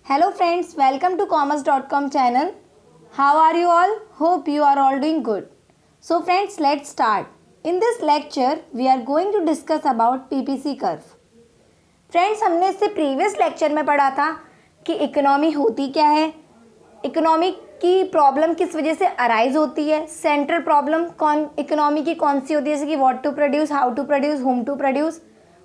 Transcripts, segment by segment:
Hello friends, welcome to commerce.com channel. How are you all? Hope you are all doing good. So friends, let's start. In this lecture, we are going to discuss about PPC curve. Friends, हमने इससे previous lecture में पढ़ा था कि economy होती क्या है, economy की प्रॉब्लम किस वजह से अराइज होती है, सेंट्रल प्रॉब्लम कौन इकोनॉमी की कौन सी होती है, जैसे कि what to produce, how to produce, whom to produce.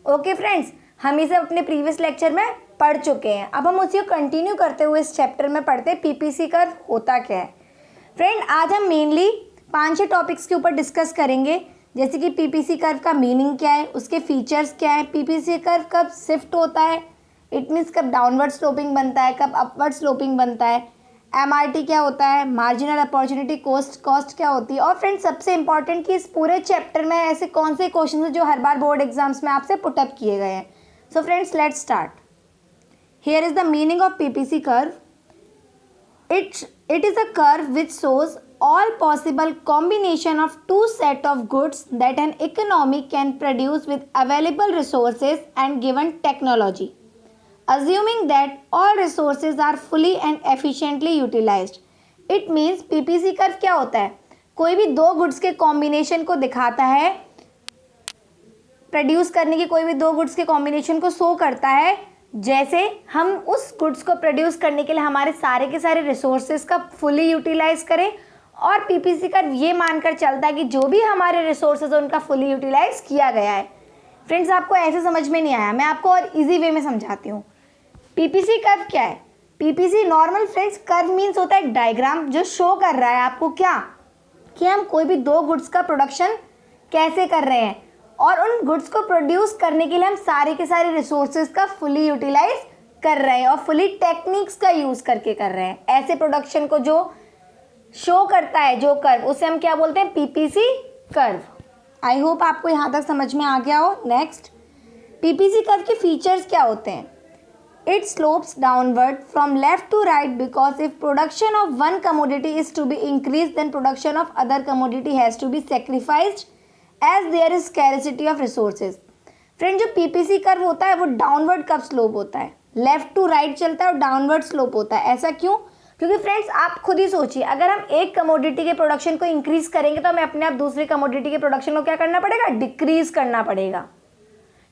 Okay friends, हम इसे अपने प्रीवियस लेक्चर में पढ़ चुके हैं. अब हम उसी को कंटिन्यू करते हुए इस चैप्टर में पढ़ते हैं पीपीसी कर्व होता क्या है. फ्रेंड, आज हम मेनली 5-6 टॉपिक्स के ऊपर डिस्कस करेंगे, जैसे कि पीपीसी कर्व का मीनिंग क्या है, उसके फीचर्स क्या है, पीपीसी कर्व कब शिफ्ट होता है, इट मीन्स कब डाउनवर्ड स्लोपिंग बनता है, कब अपवर्ड स्लोपिंग बनता है, एमआरटी क्या होता है, मार्जिनल अपॉर्चुनिटी कॉस्ट क्या होती है. और फ्रेंड्स, सबसे इंपॉर्टेंट कि इस पूरे चैप्टर में ऐसे कौन से क्वेश्चन हैं जो हर बार बोर्ड एग्जाम्स में आपसे पुटअप किए गए हैं. So friends, let's start. Here is the meaning of PPC curve. It is a curve which shows all possible combination of two set of goods that an economy can produce with available resources and given technology, assuming that all resources are fully and efficiently utilized. It means PPC curve क्या होता है, कोई भी दो goods के combination को दिखाता है, प्रोड्यूस करने की कोई भी दो गुड्स के कॉम्बिनेशन को शो करता है, जैसे हम उस गुड्स को प्रोड्यूस करने के लिए हमारे सारे के सारे रिसोर्सेज का फुली यूटिलाइज करें. और पीपीसी कर्व ये मानकर चलता है कि जो भी हमारे रिसोर्सेज है उनका फुली यूटिलाइज किया गया है. फ्रेंड्स, आपको ऐसे समझ में नहीं आया, मैं आपको और इजी वे में समझाती हूँ. पीपीसी कर्व क्या है? PPC normal friends curve means होता है एक डायग्राम जो शो कर रहा है आपको क्या, कि हम कोई भी दो गुड्स का प्रोडक्शन कैसे कर रहे हैं और उन गुड्स को प्रोड्यूस करने के लिए हम सारे के सारे रिसोर्सेज का फुली यूटिलाइज कर रहे हैं और फुली टेक्निक्स का यूज़ करके कर रहे हैं. ऐसे प्रोडक्शन को जो शो करता है जो कर्व, उसे हम क्या बोलते हैं? PPC curve. आई होप आपको यहाँ तक समझ में आ गया हो. नेक्स्ट, पीपीसी कर्व के फीचर्स क्या होते हैं? It slopes downward from left to right because if production of one commodity is to be increase then production of other commodity has to be sacrificed as there is scarcity of resources. Friend, जो PPC curve होता है वो downward कब slope होता है? Left to right चलता है और डाउनवर्ड स्लोप होता है. ऐसा क्यों? क्योंकि फ्रेंड्स, आप खुद ही सोचिए, अगर हम एक कमोडिटी के प्रोडक्शन को इंक्रीज करेंगे तो हमें अपने आप दूसरी कमोडिटी के प्रोडक्शन को क्या करना पड़ेगा? डिक्रीज करना पड़ेगा.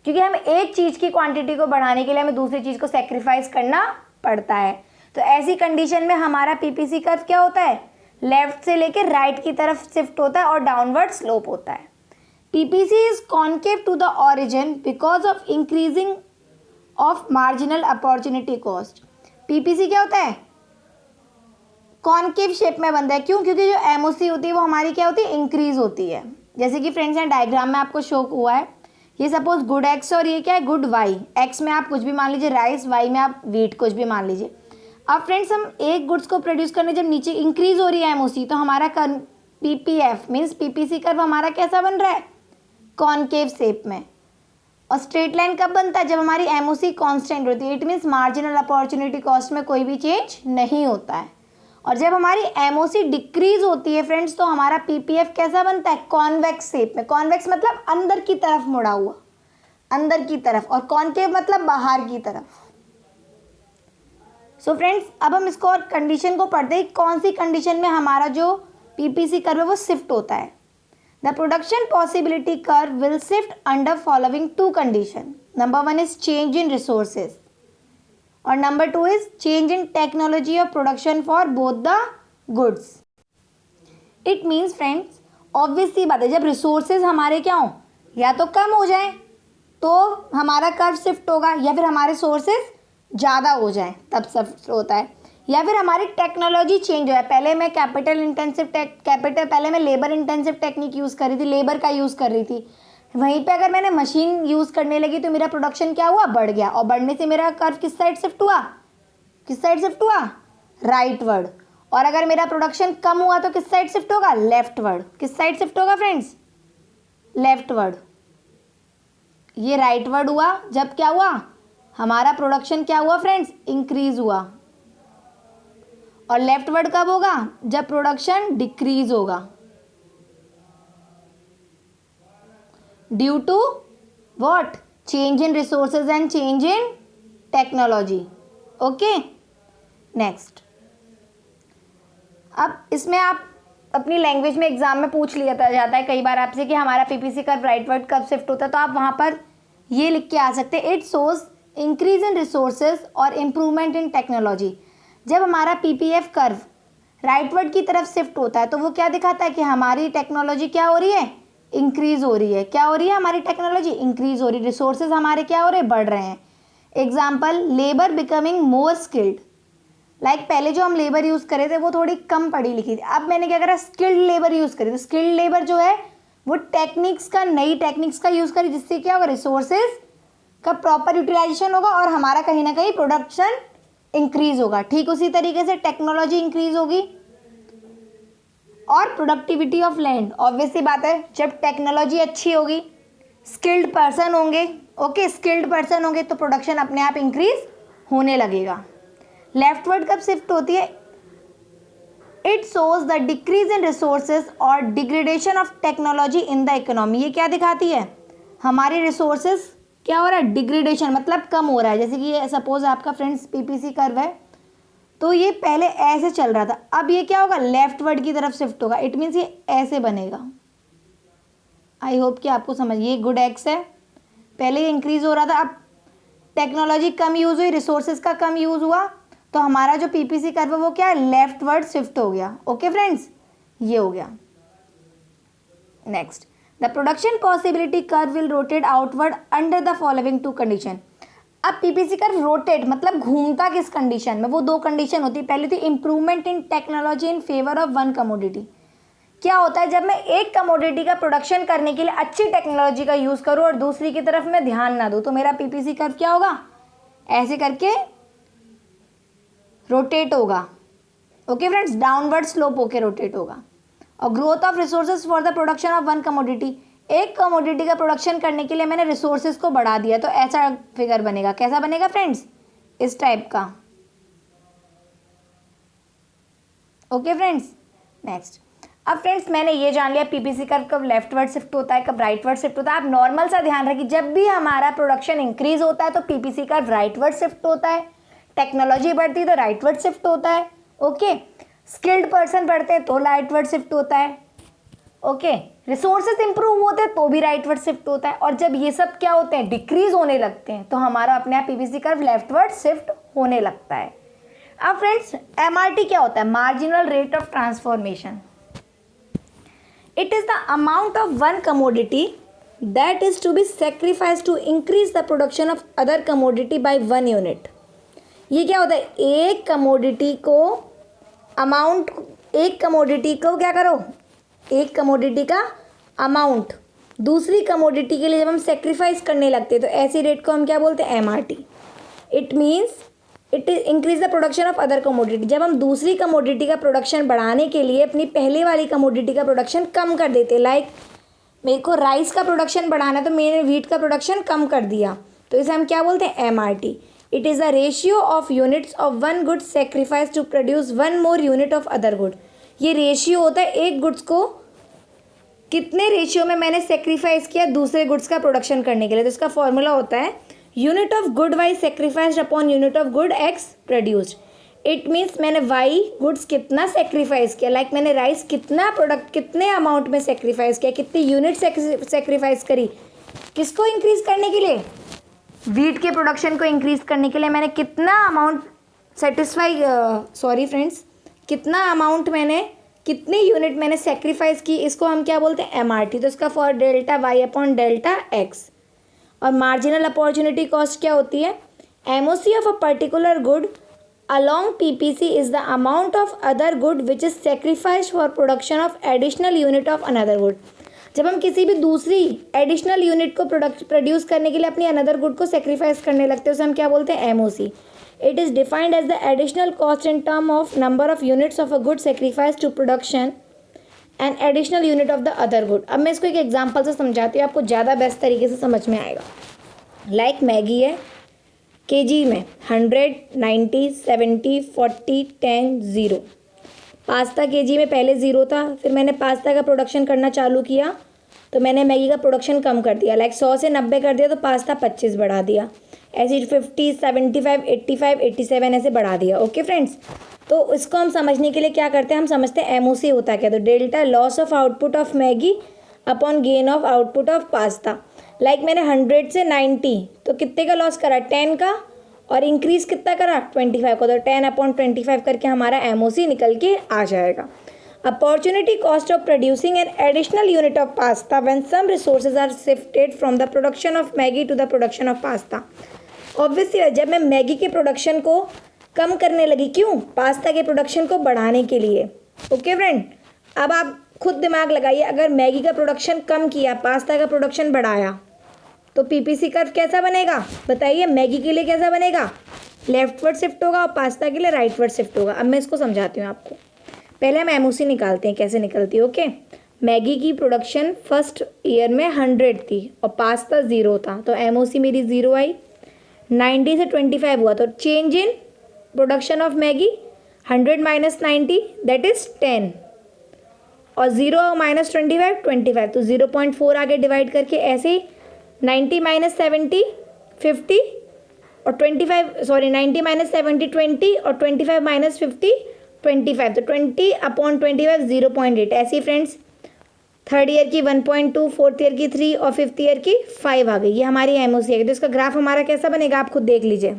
क्योंकि हम एक चीज़ की क्वांटिटी को बढ़ाने के लिए हमें दूसरी चीज़ को सेक्रीफाइस करना पड़ता है. तो ऐसी कंडीशन में हमारा पीपीसी कर्व क्या होता है? लेफ्ट से लेकर राइट की तरफ शिफ्ट होता है और डाउनवर्ड स्लोप होता है. PPC is concave to the origin because of increasing of marginal opportunity cost. PPC क्या होता है? कॉन्केव शेप में बनता है. क्यों? क्योंकि जो MOC होती है वो हमारी क्या होती है? इंक्रीज होती है. जैसे कि फ्रेंड्स यहाँ डायग्राम में आपको शो हुआ है, ये सपोज गुड एक्स और ये क्या है? Good Y. एक्स में आप कुछ भी मान लीजिए राइस, वाई में आप वीट कुछ भी मान लीजिए. अब फ्रेंड्स, हम एक गुड्स को प्रोड्यूस करने जब नीचे इंक्रीज हो रही है MOC, तो हमारा PPF मीन्स PPC कर्व हमारा कैसा बन रहा है? कॉन्केव शेप में. और स्ट्रेट लाइन कब बनता है? जब हमारी MOC कांस्टेंट होती है. It means marginal opportunity cost में कोई भी चेंज नहीं होता है. और जब हमारी MOC डिक्रीज होती है फ्रेंड्स, तो हमारा PPF कैसा बनता है? कॉन्वेक्स शेप में. कॉन्वेक्स मतलब अंदर की तरफ मुड़ा हुआ, अंदर की तरफ, और कॉन्केव मतलब बाहर की तरफ. सो फ्रेंड्स, अब हम इसको और कंडीशन को पढ़ते हैं, कौन सी कंडीशन में हमारा जो PPC कर्व है वो शिफ्ट होता है. The production possibility curve will shift under following two conditions. Number 1 is change in resources, और number 2 is change in technology of production for both the goods. It means friends, obvious सी बात है, जब resources हमारे क्या हो, या तो कम हो जाए तो हमारा कर्व शिफ्ट होगा, या फिर हमारे सोर्सेज ज़्यादा हो जाए तब शिफ्ट होता है, या फिर हमारी टेक्नोलॉजी चेंज हो है. पहले मैं पहले मैं लेबर इंटेंसिव टेक्निक यूज़ कर रही थी, लेबर का यूज़ कर रही थी. वहीं पे अगर मैंने मशीन यूज़ करने लगी तो मेरा प्रोडक्शन क्या हुआ? बढ़ गया. और बढ़ने से मेरा कर्व किस साइड शिफ्ट हुआ? किस साइड शिफ्ट हुआ? राइटवर्ड. और अगर मेरा प्रोडक्शन कम हुआ तो किस साइड शिफ्ट होगा? लेफ्टवर्ड. किस साइड शिफ्ट होगा फ्रेंड्स? लेफ्टवर्ड. ये राइटवर्ड हुआ. जब क्या हुआ? हमारा प्रोडक्शन क्या हुआ फ्रेंड्स? इंक्रीज हुआ. और लेफ्टवर्ड कब होगा? जब प्रोडक्शन डिक्रीज होगा, due to what? Change in resources and change in technology. Okay, next, अब इसमें आप अपनी लैंग्वेज में एग्जाम में पूछ लिया जाता है कई बार आपसे कि हमारा पीपीसी कर्व राइटवर्ड कब शिफ्ट होता है, तो आप वहाँ पर ये लिख के आ सकते हैं, it shows increase in resources और इम्प्रूवमेंट इन टेक्नोलॉजी। जब हमारा पीपीएफ कर्व राइटवर्ड की तरफ शिफ्ट होता है तो वो क्या दिखाता है कि हमारी टेक्नोलॉजी क्या हो रही है, इंक्रीज हो रही है। क्या हो रही है, हमारी टेक्नोलॉजी इंक्रीज हो रही है, रिसोर्सेज हमारे क्या हो रहे हैं, बढ़ रहे हैं। Example, labour becoming more skilled. Like पहले जो हम लेबर यूज़ करे थे वो थोड़ी कम पढ़ी लिखी थी, अब मैंने क्या करा, स्किल्ड लेबर यूज़ करी। तो स्किल्ड लेबर जो है वो टेक्निक्स का, नई टेक्निक्स का यूज़ करी, जिससे क्या होगा, रिसोर्सेज का प्रॉपर यूटिलाइजेशन होगा और हमारा कहीं ना कहीं प्रोडक्शन इंक्रीज होगा। ठीक उसी तरीके से टेक्नोलॉजी इंक्रीज होगी और प्रोडक्टिविटी ऑफ लैंड। ऑब्वियस सी बात है, जब टेक्नोलॉजी अच्छी होगी, स्किल्ड पर्सन होंगे, ओके, स्किल्ड पर्सन होंगे तो प्रोडक्शन अपने आप इंक्रीज होने लगेगा। लेफ्टवर्ड कब शिफ्ट होती है, it shows the decrease in resources और degradation of technology in the economy. ये क्या दिखाती है, हमारी रिसोर्सेज क्या हो रहा है, डिग्रेडेशन मतलब कम हो रहा है। जैसे कि ये सपोज आपका फ्रेंड्स पीपीसी कर्व है, तो ये पहले ऐसे चल रहा था, अब ये क्या होगा, लेफ्टवर्ड की तरफ शिफ्ट होगा। इट मीन्स ये ऐसे बनेगा। आई होप कि आपको समझ, ये गुड एक्स है, पहले ये इंक्रीज हो रहा था, अब टेक्नोलॉजी कम यूज़ हुई, रिसोर्सेज का कम यूज़ हुआ, तो हमारा जो पीपीसी कर्व है वो क्या है, लेफ्टवर्ड शिफ्ट हो गया। ओके फ्रेंड्स, ये हो गया। Next, the production possibility curve will rotate outward under the following two condition. अब पीपीसी कर्व रोटेट मतलब घूमता किस कंडीशन में, वो दो कंडीशन होती है। पहली थी improvement in technology in favour of one commodity. क्या होता है, जब मैं एक कमोडिटी का प्रोडक्शन करने के लिए अच्छी टेक्नोलॉजी का यूज़ करूँ और दूसरी की तरफ मैं ध्यान ना दूँ, तो मेरा पीपीसी कर्व क्या होगा, ऐसे करके रोटेट होगा। ओके फ्रेंड्स, डाउनवर्ड स्लोप होके रोटेट होगा। और growth of resources for the production of one commodity, एक कमोडिटी का प्रोडक्शन करने के लिए मैंने रिसोर्सेज को बढ़ा दिया, तो ऐसा फिगर बनेगा। कैसा बनेगा फ्रेंड्स, इस टाइप का। ओके फ्रेंड्स, नेक्स्ट, अब फ्रेंड्स मैंने ये जान लिया पीपीसी कर्व कब लेफ्टवर्ड शिफ्ट होता है, कब राइटवर्ड शिफ्ट होता है। आप नॉर्मल सा ध्यान रखिए, जब भी हमारा प्रोडक्शन इंक्रीज होता है तो पीपीसी कर्व राइटवर्ड शिफ्ट होता है, टेक्नोलॉजी बढ़ती है तो राइटवर्ड शिफ्ट होता है। ओके, स्किल्ड पर्सन बढ़ते हैं तो राइटवर्ड शिफ्ट होता है। ओके, रिसोर्सेज इंप्रूव होते हैं तो भी राइटवर्ड शिफ्ट होता है। और जब ये सब क्या होते हैं, डिक्रीज होने लगते हैं, तो हमारा अपने आप पीपीसी कर्व लेफ्टवर्ड शिफ्ट होने लगता है। अब फ्रेंड्स, एमआरटी क्या होता है, marginal rate of transformation. It is the amount of one commodity that is to be sacrifice to increase the production of other commodity by 1 unit. ये क्या होता है, एक कमोडिटी को अमाउंट, एक कमोडिटी को क्या करो, एक कमोडिटी का अमाउंट दूसरी कमोडिटी के लिए जब हम सेक्रीफाइस करने लगते हैं तो ऐसी रेट को हम क्या बोलते हैं, MRT. It means it is increase the production of other commodity. जब हम दूसरी कमोडिटी का प्रोडक्शन बढ़ाने के लिए अपनी पहले वाली कमोडिटी का प्रोडक्शन कम कर देते हैं, लाइक मेरे को राइस का प्रोडक्शन बढ़ाना है तो मैंने व्हीट का प्रोडक्शन कम कर दिया, तो इसे हम क्या बोलते हैं, MRT. It is the ratio of units of one good sacrifice to produce one more unit of other good. ये रेशियो होता है एक गुड्स को कितने रेशियो में मैंने सेक्रीफाइस किया दूसरे गुड्स का प्रोडक्शन करने के लिए। तो इसका फॉर्मूला होता है unit of good Y sacrificed upon unit of good X produced. It means मैंने वाई गुड्स कितना सेक्रीफाइस किया, लाइक मैंने राइस कितना प्रोडक्ट कितने अमाउंट में सेक्रीफाइस किया, कितनी यूनिट सेक्रीफाइस करी, किसको इंक्रीज करने के लिए, व्हीट के प्रोडक्शन को इंक्रीज करने के लिए मैंने कितना अमाउंट कितना अमाउंट मैंने, कितनी यूनिट मैंने सेक्रीफाइस की, इसको हम क्या बोलते हैं, एमआरटी। तो इसका for delta Y upon delta X. और मार्जिनल अपॉर्चुनिटी कॉस्ट क्या होती है, MOC of a particular good along PPC is the amount of other good which is sacrificed for production of additional unit of another good। जब हम किसी भी दूसरी additional unit को प्रोड्यूस करने के लिए अपनी अनदर गुड को सेक्रीफाइस करने लगते हैं उसे हम क्या बोलते हैं, MOC. It is defined as the additional cost in term of number of units of a good sacrifice to production and additional unit of the other good. अब मैं इसको एक एग्जाम्पल से समझाती हूँ, आपको ज़्यादा बेस्ट तरीके से समझ में आएगा। लाइक मैगी है, केजी में 100, 90, 70, 40, 10, 0। पास्ता केजी में पहले 0 था, फिर मैंने पास्ता का प्रोडक्शन करना चालू किया तो मैंने मैगी का प्रोडक्शन कम कर दिया, लाइक 100 से 90 कर दिया, तो पास्ता 25 बढ़ा दिया, ऐसे 50, 75, 85, 87 ऐसे बढ़ा दिया। ओके फ्रेंड्स, तो इसको हम समझने के लिए क्या करते हैं, हम समझते हैं एमओसी होता क्या। तो delta loss of output of Maggi upon gain of output of pasta. Like मैंने 100 से 90, तो कितने का लॉस करा, 10 का, और इंक्रीज कितना करा, 25 का, तो 10/25 करके हमारा एमओसी निकल के आ जाएगा। Opportunity cost of producing an additional unit of pasta when some resources are shifted from the production of Maggi to the production of pasta. Obviously जब मैं मैगी के प्रोडक्शन को कम करने लगी, क्यों, पास्ता के प्रोडक्शन को बढ़ाने के लिए। ओके फ्रेंड, अब आप खुद दिमाग लगाइए, अगर मैगी का प्रोडक्शन कम किया, पास्ता का प्रोडक्शन बढ़ाया, तो पीपीसी कर्व कैसा बनेगा बताइए। मैगी के लिए कैसा बनेगा, लेफ्टवर्ड शिफ्ट होगा, और पास्ता के लिए राइटवर्ड शिफ्ट होगा। अब मैं इसको समझाती हूँ आपको। पहले हम एमओसी निकालते हैं, कैसे निकलती है। ओके, मैगी की प्रोडक्शन फर्स्ट ईयर में 100 थी और पास्ता 0 था, तो एमओसी मेरी 0 आई। 90 से 25 हुआ, तो change in production of Maggi 100 - 90 that is 10, और 0 - 25, तो 0.4 आगे डिवाइड करके ऐसे ही 90 - 70 50, और 90 - 70 20, और 25 - 50 25, तो 20/25 0.8। ऐसी फ्रेंड्स थर्ड ईयर की 1.2, फोर्थ ईयर की 3 और फिफ्थ ईयर की 5 आ गई। ये हमारी एमओसी है। तो इसका ग्राफ हमारा कैसा बनेगा आप खुद देख लीजिए।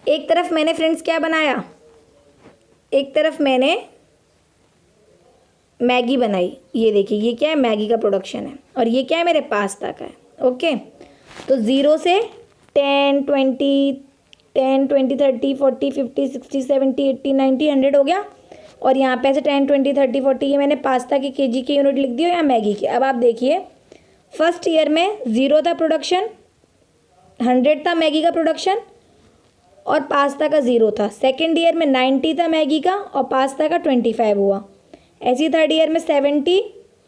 एक तरफ मैंने फ्रेंड्स क्या बनाया, एक तरफ मैंने मैगी बनाई, ये देखिए ये क्या है, मैगी का प्रोडक्शन है, और ये क्या है, मेरे पास्ता का है। ओके, तो 0 से 10 20 30 40 50 60 70 80 90 100 हो गया, और यहाँ पे ऐसे 10 20 30 40 ये मैंने पास्ता की केजी की यूनिट लिख दी या मैगी की। अब आप देखिए फर्स्ट ईयर में 0 था प्रोडक्शन, 100 था मैगी का प्रोडक्शन, और पास्ता का 0 था। सेकेंड ईयर में 90 था मैगी का और पास्ता का 25 हुआ। ऐसी थर्ड ईयर में 70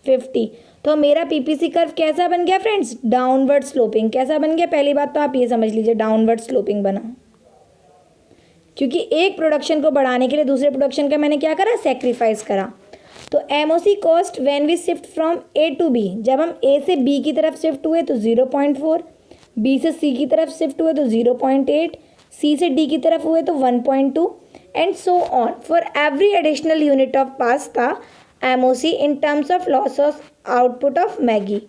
50, तो मेरा पीपीसी कर्व कैसा बन गया फ्रेंड्स, डाउनवर्ड स्लोपिंग। कैसा बन गया, पहली बात तो आप ये समझ लीजिए, डाउनवर्ड स्लोपिंग बना, क्योंकि एक प्रोडक्शन को बढ़ाने के लिए दूसरे प्रोडक्शन का मैंने क्या करा, सेक्रीफाइस करा। तो MOC cost when we shift from A to B, जब हम ए से बी की तरफ शिफ्ट हुए तो 0.4, बी से सी की तरफ शिफ्ट हुए तो 0.8, सी से डी की तरफ हुए तो 1.2, and so on for every additional unit of pasta MOC in terms of loss of output of Maggi.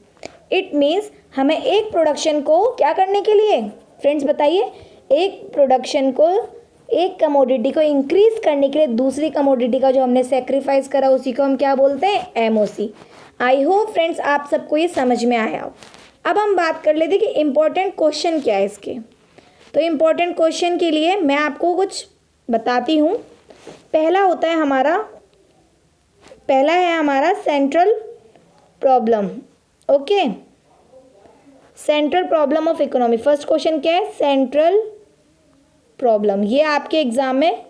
It means हमें एक प्रोडक्शन को क्या करने के लिए फ्रेंड्स बताइए, एक प्रोडक्शन को, एक कमोडिटी को इंक्रीज करने के लिए दूसरी कमोडिटी का जो हमने सेक्रीफाइस करा उसी को हम क्या बोलते हैं, एमओसी। आई होप फ्रेंड्स आप सबको ये समझ में आया हो। अब हम बात कर लेते कि इम्पोर्टेंट क्वेश्चन क्या है इसके। तो इम्पोर्टेंट क्वेश्चन के लिए मैं आपको कुछ बताती हूँ। पहला है हमारा central problem. Okay, central problem of economy. First question क्या है, सेंट्रल प्रॉब्लम। ये आपके एग्जाम में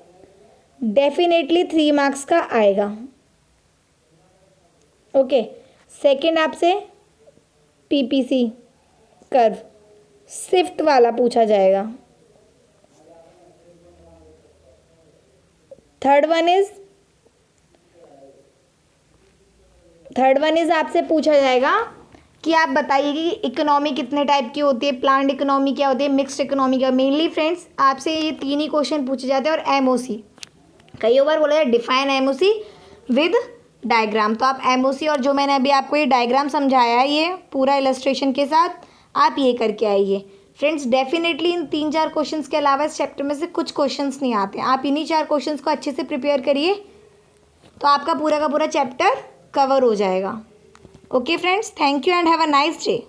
डेफिनेटली 3 मार्क्स का आएगा। ओके, सेकंड आपसे पीपीसी कर्व शिफ्ट वाला पूछा जाएगा। थर्ड वन इज आपसे पूछा जाएगा कि आप बताइए कि इकोनॉमी कितने टाइप की होती है, प्लांट इकोनॉमी क्या होती है, मिक्स्ड इकोनॉमी क्या। मेनली फ्रेंड्स आपसे ये 3 ही क्वेश्चन पूछे जाते हैं। और एमओसी कई बार बोला जाए डिफाइन एमओसी विद डायग्राम, तो आप एमओसी और जो मैंने अभी आपको ये डायग्राम समझाया है ये पूरा इलस्ट्रेशन के साथ आप ये करके आइए। फ्रेंड्स डेफिनेटली इन 3-4 क्वेश्चंस के अलावा इस चैप्टर में से कुछ क्वेश्चंस नहीं आते हैं। आप इन्हीं 4 क्वेश्चंस को अच्छे से प्रिपेयर करिए तो आपका पूरा का पूरा चैप्टर कवर हो जाएगा। Okay friends, thank you and have a nice day.